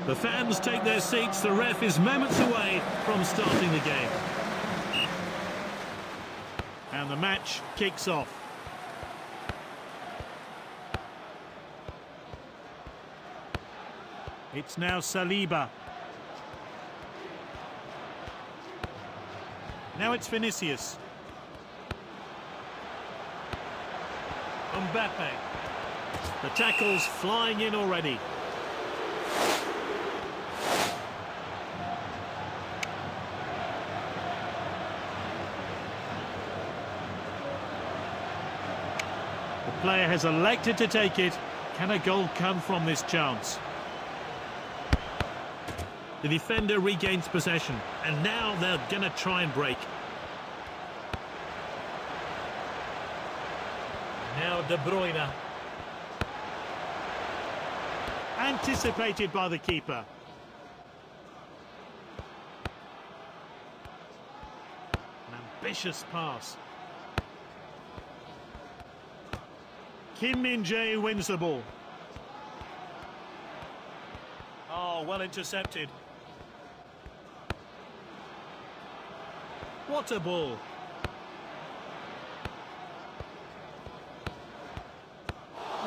The fans take their seats. The ref is moments away from starting the game. And the match kicks off. It's now Saliba. Now it's Vinicius. Mbappe. The tackle's flying in already. The player has elected to take it. Can a goal come from this chance? The defender regains possession, and now they're going to try and break. Now De Bruyne. Anticipated by the keeper. An ambitious pass. Kim Min-jae wins the ball. Oh, well intercepted. What a ball.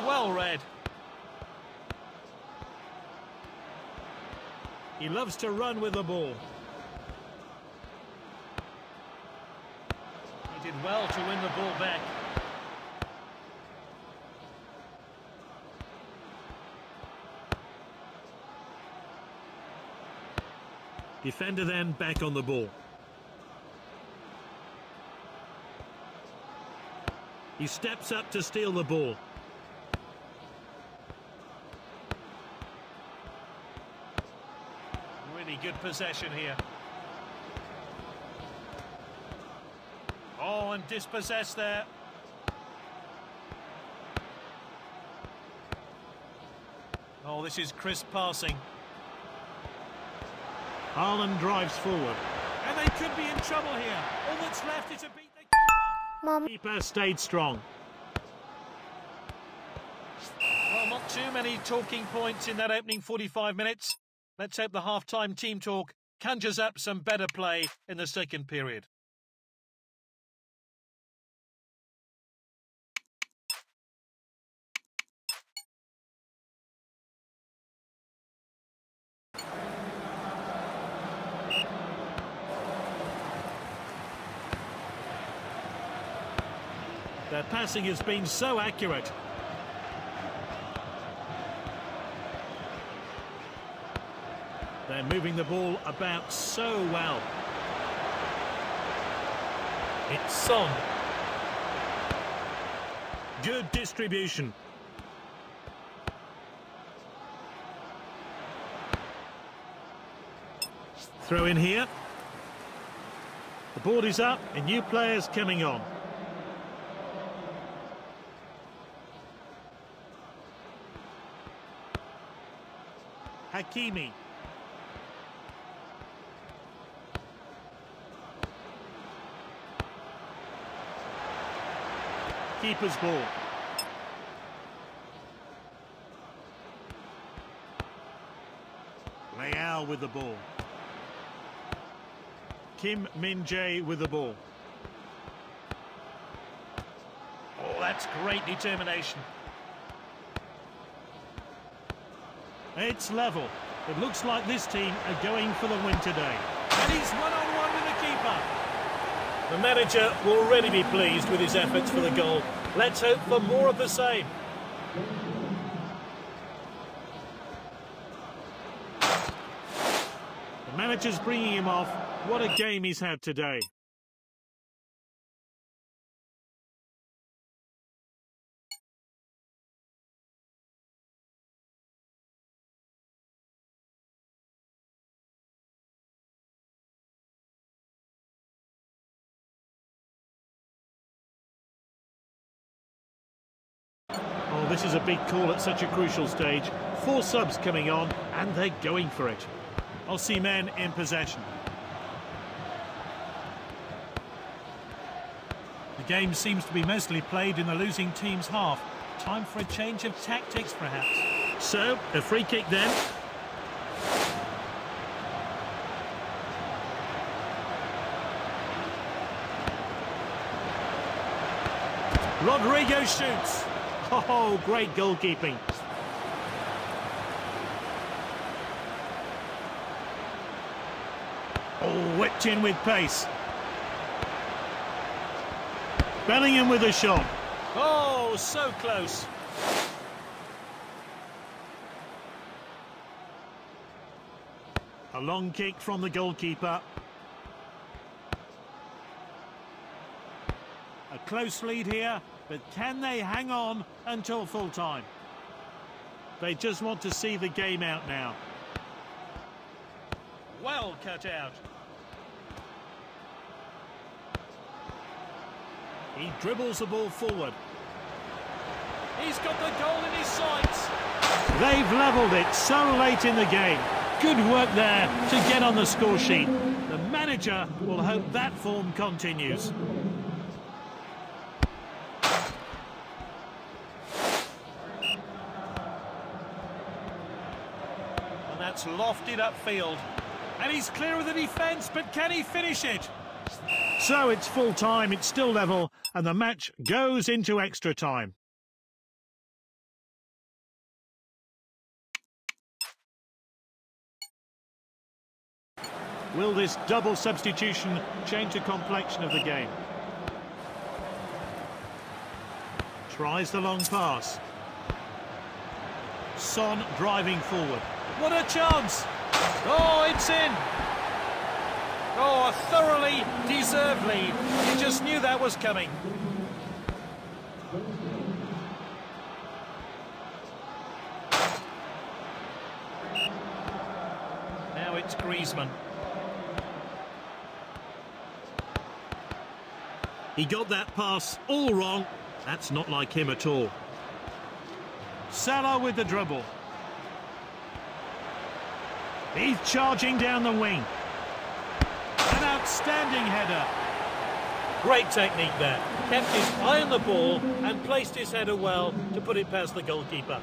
Well read. He loves to run with the ball. He did well to win the ball back. Defender then back on the ball. He steps up to steal the ball. Really good possession here. Oh, and dispossessed there. Oh, this is crisp passing. Haaland drives forward. And they could be in trouble here. All that's left is to beat the keeper. Keeper stayed strong. Well, not too many talking points in that opening 45 minutes. Let's hope the half-time team talk conjures up some better play in the second period. Their passing has been so accurate. They're moving the ball about so well. It's Son. Good distribution. Throw in here. The board is up and new players coming on. Hakimi. Keeper's ball. Leao with the ball. Kim Min-jae with the ball. Oh, that's great determination. It's level. It looks like this team are going for the win today. And he's one-on-one with the keeper. The manager will already be pleased with his efforts for the goal. Let's hope for more of the same. The manager's bringing him off. What a game he's had today. Oh, this is a big call at such a crucial stage. 4 subs coming on, and they're going for it. Osimhen in possession. The game seems to be mostly played in the losing team's half. Time for a change of tactics, perhaps. So, a free kick then. Rodrigo shoots. Oh, great goalkeeping. Oh, whipped in with pace. Bellingham with a shot. Oh, so close. A long kick from the goalkeeper. A close lead here, but can they hang on until full time? They just want to see the game out now. Well cut out. He dribbles the ball forward. He's got the goal in his sights. They've levelled it so late in the game. Good work there to get on the score sheet. The manager will hope that form continues. And that's lofted upfield. And he's clear of the defence, but can he finish it? So it's full time, it's still level, and the match goes into extra time. Will this double substitution change the complexion of the game? Tries the long pass. Son driving forward. What a chance! Oh, it's in! Oh, a thoroughly deserved lead. You just knew that was coming. Now it's Griezmann. He got that pass all wrong. That's not like him at all. Salah with the dribble. He's charging down the wing. An outstanding header. Great technique there. Kept his eye on the ball and placed his header well to put it past the goalkeeper.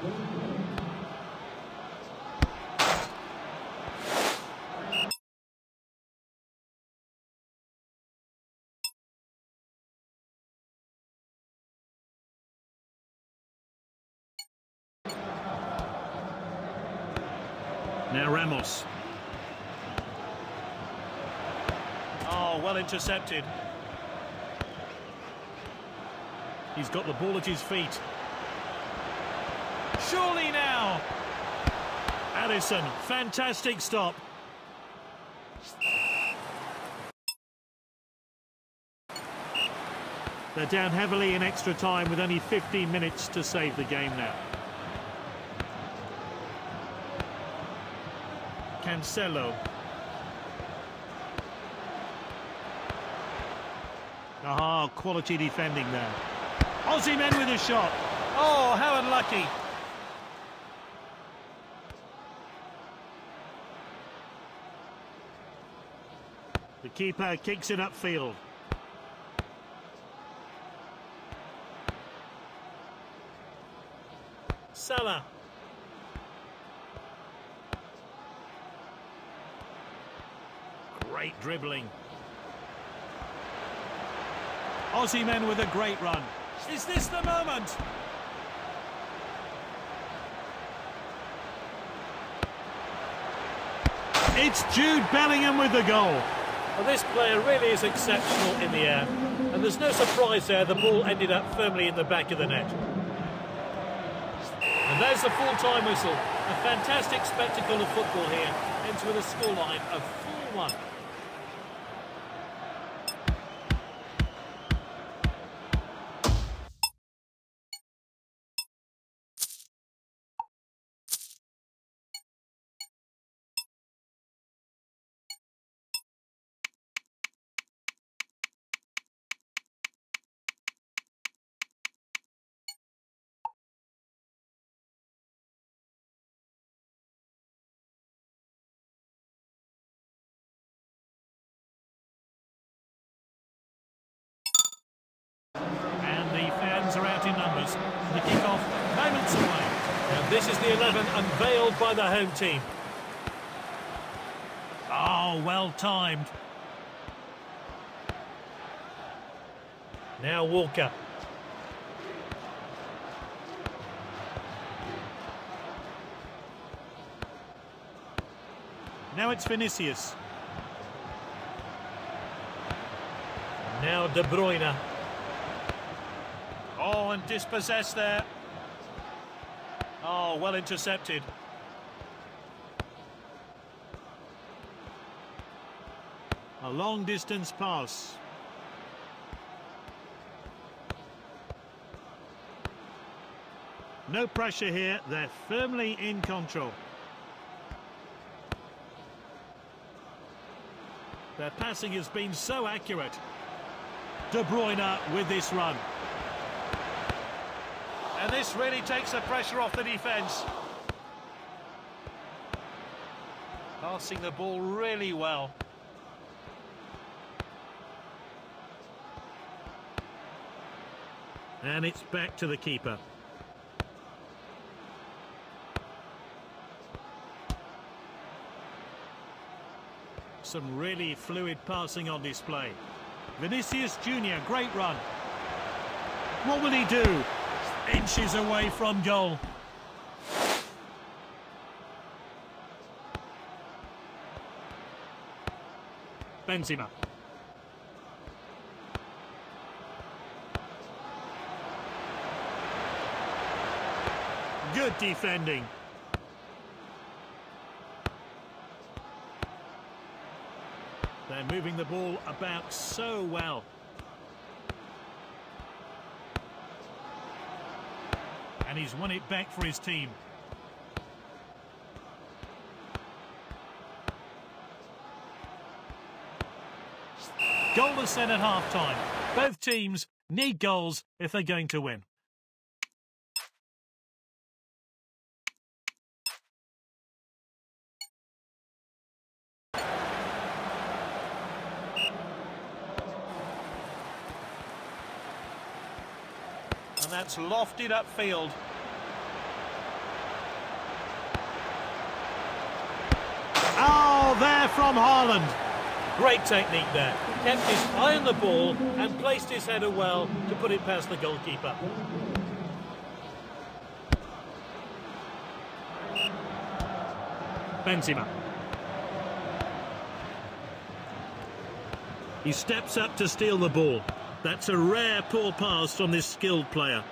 Now Ramos. Oh, well intercepted. He's got the ball at his feet. Surely now. Addison, fantastic stop. They're down heavily in extra time with only 15 minutes to save the game now. Cancelo. Ah, quality defending there. Osimhen with a shot. Oh, how unlucky. The keeper kicks it upfield. Salah. Great dribbling. Osimhen with a great run. Is this the moment? It's Jude Bellingham with the goal. Well, this player really is exceptional in the air. And there's no surprise there, the ball ended up firmly in the back of the net. And there's the full-time whistle. A fantastic spectacle of football here. Ends with a scoreline of 4-1. Are out in numbers. The kick-off moments away. And this is the 11 unveiled by the home team. Oh, well timed. Now Walker. Now it's Vinicius. Now De Bruyne. Oh, and dispossessed there. Oh, well intercepted. A long distance pass. No pressure here, they're firmly in control. Their passing has been so accurate. De Bruyne with this run. And this really takes the pressure off the defence. Passing the ball really well. And it's back to the keeper. Some really fluid passing on display. Vinicius Jr., great run. What will he do? Inches away from goal. Benzema. Good defending. They're moving the ball about so well. And he's won it back for his team. Goalless set at half-time. Both teams need goals if they're going to win. And that's lofted upfield. Oh, there from Haaland. Great technique there. Kept his eye on the ball and placed his header well to put it past the goalkeeper. Benzema. He steps up to steal the ball. That's a rare poor pass from this skilled player.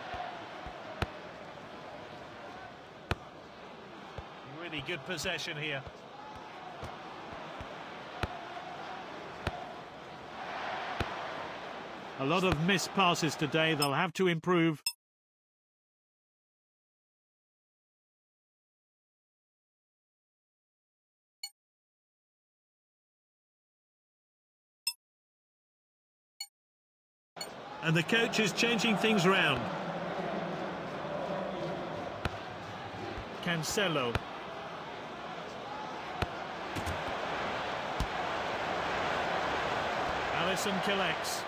Really good possession here. A lot of missed passes today. They'll have to improve. And the coach is changing things round. Cancelo. Alisson collects.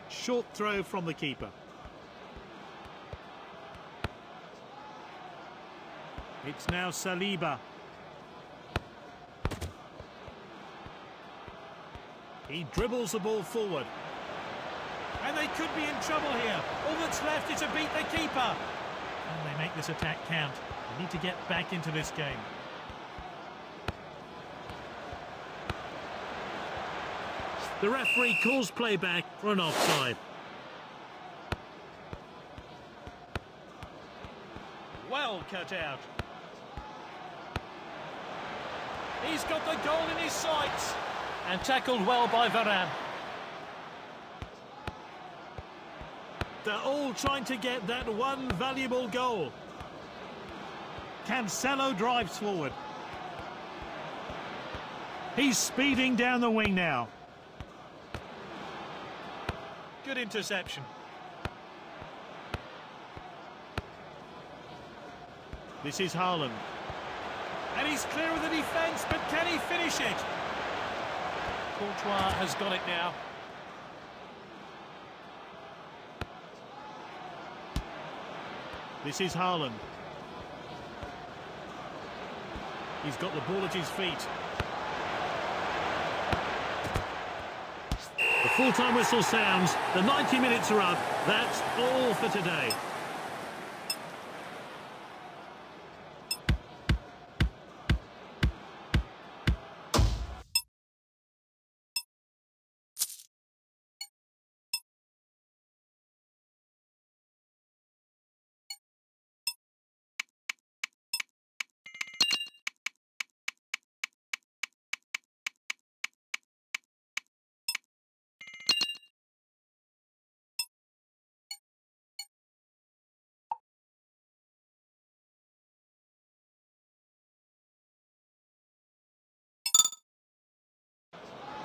Short throw from the keeper. It's now Saliba. He dribbles the ball forward. And they could be in trouble here. All that's left is to beat the keeper. And they make this attack count. They need to get back into this game. The referee calls play back for an offside. Well cut out. He's got the goal in his sights. And tackled well by Varane. They're all trying to get that one valuable goal. Cancelo drives forward. He's speeding down the wing now. Good interception. This is Haaland. And he's clear of the defence, but can he finish it? Courtois has got it now. This is Haaland. He's got the ball at his feet. The full-time whistle sounds. The 90 minutes are up. That's all for today.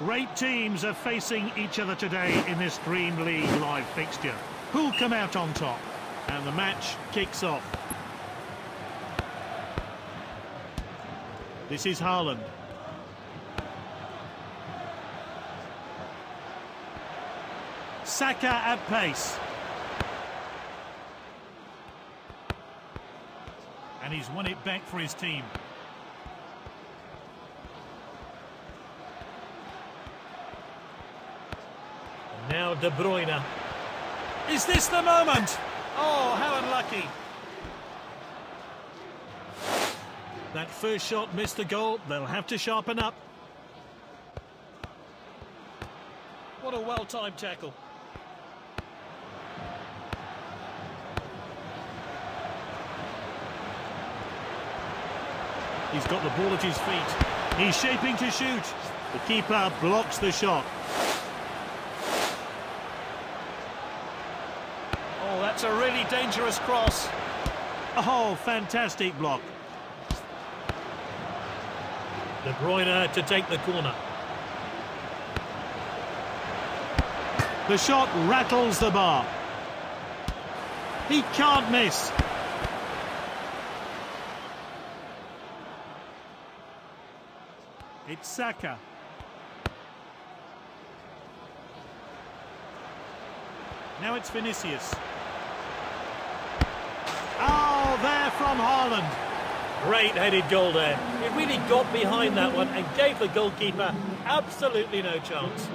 Great teams are facing each other today in this Dream League live fixture. Who'll come out on top? And the match kicks off. This is Haaland. Saka at pace. And he's won it back for his team. Now De Bruyne. Is this the moment? Oh, how unlucky. That first shot missed the goal. They'll have to sharpen up. What a well-timed tackle. He's got the ball at his feet. He's shaping to shoot. The keeper blocks the shot. Oh, that's a really dangerous cross. Oh, fantastic block. De Bruyne to take the corner. The shot rattles the bar. He can't miss. It's Saka. Now it's Vinicius. Oh, there from Haaland. Great headed goal there. It really got behind that one and gave the goalkeeper absolutely no chance.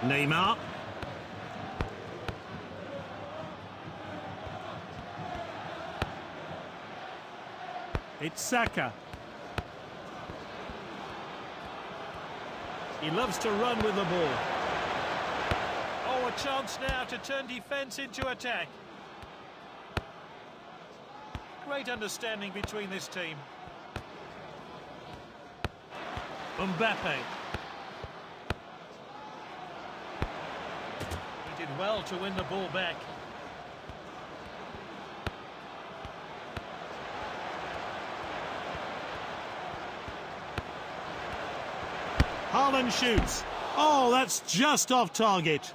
Neymar. It's Saka. He loves to run with the ball. Oh, a chance now to turn defence into attack. Great understanding between this team. Mbappe. He did well to win the ball back. Haaland shoots. Oh, that's just off target.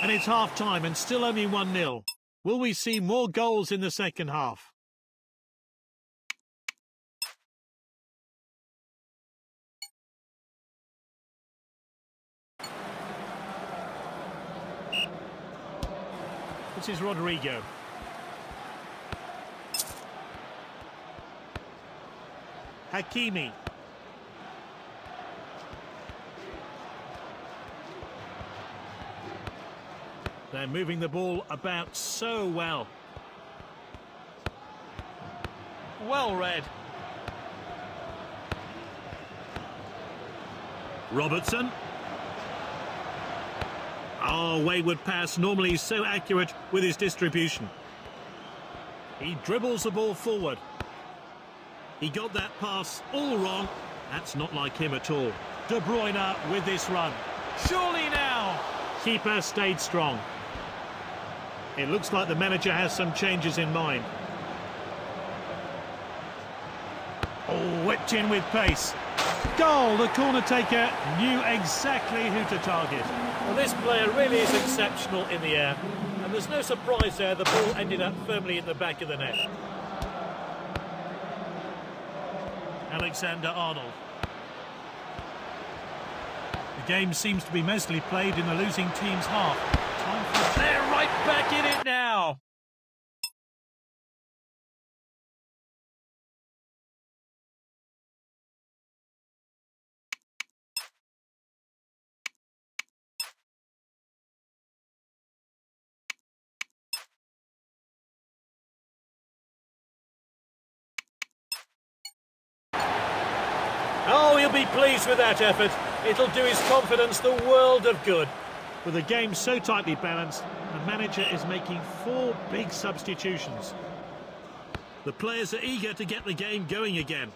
And it's half-time and still only 1-0. Will we see more goals in the second half? This is Rodrigo. Hakimi. They're moving the ball about so well. Well read. Robertson. Oh, wayward pass. Normally he's so accurate with his distribution. He dribbles the ball forward. He got that pass all wrong. That's not like him at all. De Bruyne with this run. Surely now. Keeper stayed strong. It looks like the manager has some changes in mind. Oh, whipped in with pace. Goal! The corner taker knew exactly who to target. Well, this player really is exceptional in the air. And there's no surprise there, the ball ended up firmly in the back of the net. Alexander-Arnold. The game seems to be mostly played in the losing team's half. Time for... They're right back in it now! Oh, he'll be pleased with that effort. It'll do his confidence the world of good. With the game so tightly balanced, the manager is making 4 big substitutions. The players are eager to get the game going again.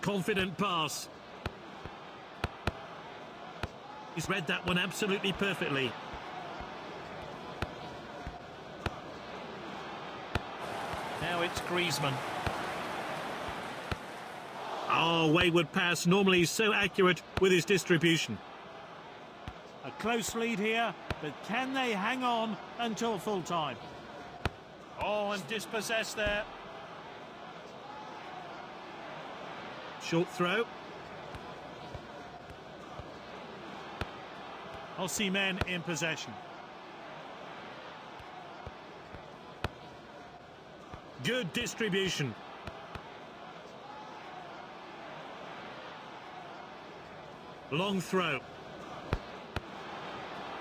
Confident pass. He's read that one absolutely perfectly. Now it's Griezmann. Oh, wayward pass. Normally he's so accurate with his distribution. A close lead here, but can they hang on until full time? Oh, and dispossessed there. Short throw. Osimhen in possession. Good distribution. Long throw.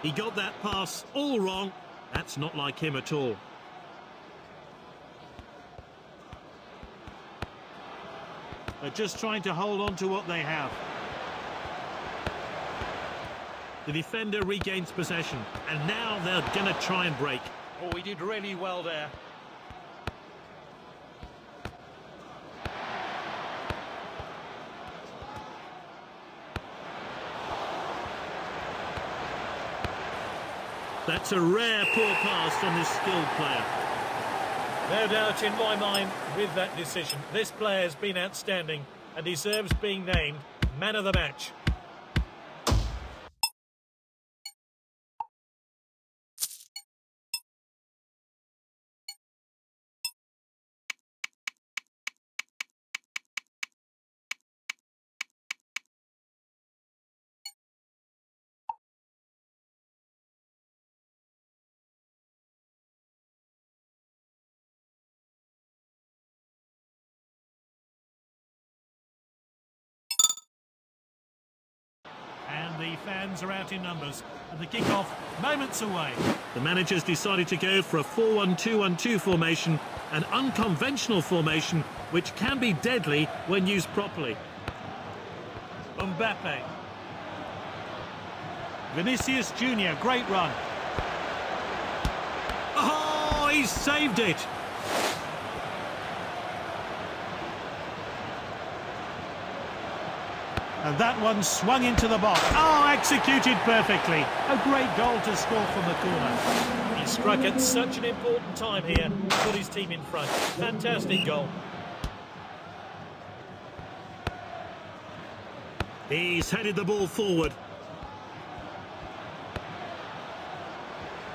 He got that pass all wrong. That's not like him at all. They're just trying to hold on to what they have. The defender regains possession, and now they're going to try and break. Oh, he did really well there. That's a rare poor pass from this skilled player. No doubt in my mind with that decision. This player's been outstanding and deserves being named man of the match. And the fans are out in numbers, and the kick-off moments away. The manager's decided to go for a 4-1-2-1-2 formation, an unconventional formation which can be deadly when used properly. Mbappe. Vinicius Jr., great run. Oh, he's saved it. And that one swung into the box. Oh, executed perfectly. A great goal to score from the corner. He struck at such an important time here to put his team in front. Fantastic goal. He's headed the ball forward.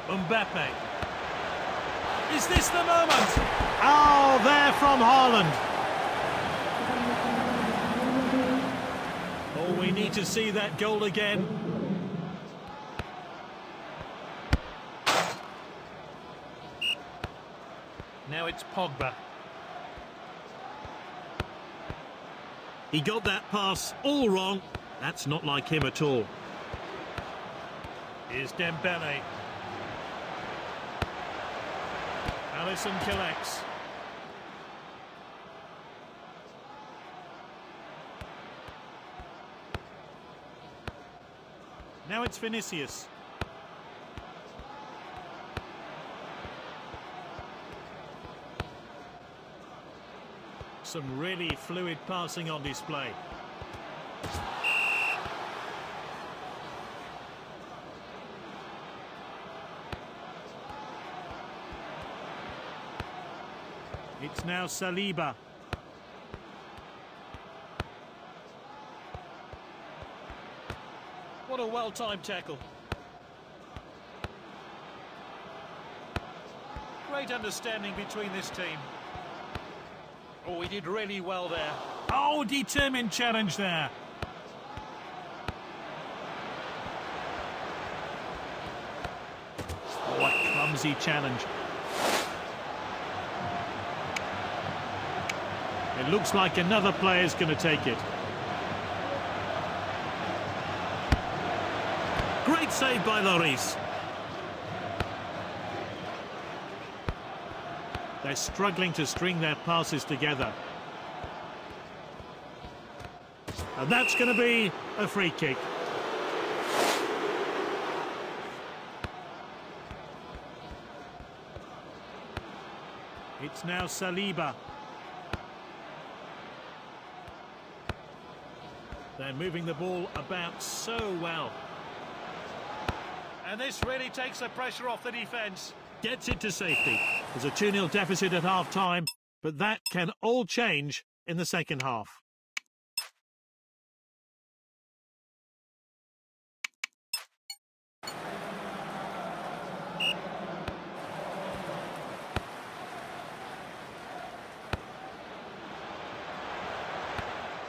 Mbappe. Is this the moment? Oh, there from Haaland. We need to see that goal again. Now it's Pogba. He got that pass all wrong. That's not like him at all. Here's Dembele. Alisson collects. Now it's Vinicius. Some really fluid passing on display. It's now Saliba. What a well-timed tackle. Great understanding between this team. Oh, he did really well there. Oh, determined challenge there. What a clumsy challenge. It looks like another player's going to take it. Great save by Lloris. They're struggling to string their passes together. And that's going to be a free kick. It's now Saliba. They're moving the ball about so well. And this really takes the pressure off the defence. Gets it to safety. There's a 2-0 deficit at half-time, but that can all change in the second half.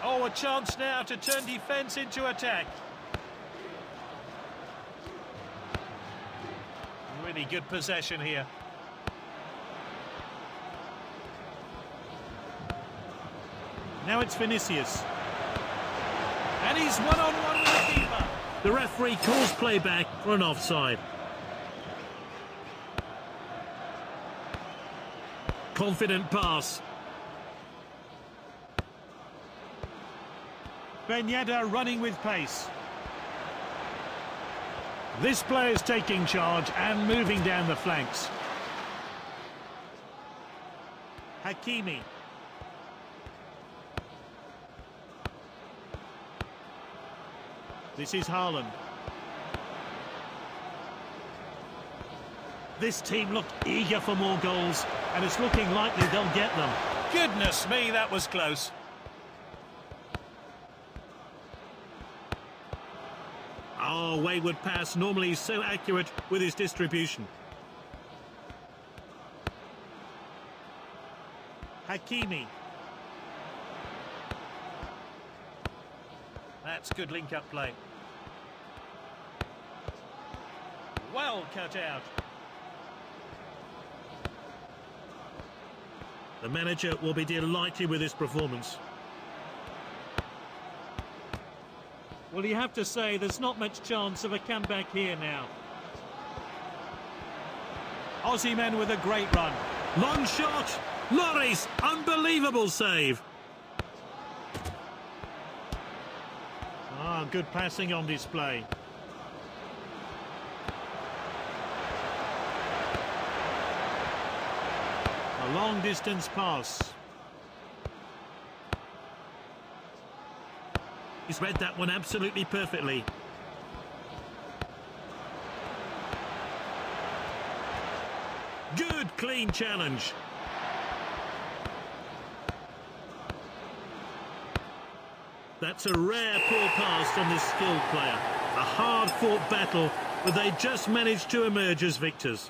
Oh, a chance now to turn defence into attack. Really good possession here. Now it's Vinicius. And he's one-on-one with the keeper. The referee calls play back for an offside. Confident pass. Ben Yedder running with pace. This player's taking charge and moving down the flanks. Hakimi. This is Haaland. This team look eager for more goals, and it's looking likely they'll get them. Goodness me, that was close. Oh, wayward pass, normally so accurate with his distribution. Hakimi. That's good link-up play. Well cut out. The manager will be delighted with his performance. Well, you have to say there's not much chance of a comeback here now. Aussie men with a great run. Long shot. Lloris, unbelievable save. Ah, good passing on display. A long distance pass. He's read that one absolutely perfectly. Good, clean challenge. That's a rare poor pass from this skilled player. A hard-fought battle, but they just managed to emerge as victors.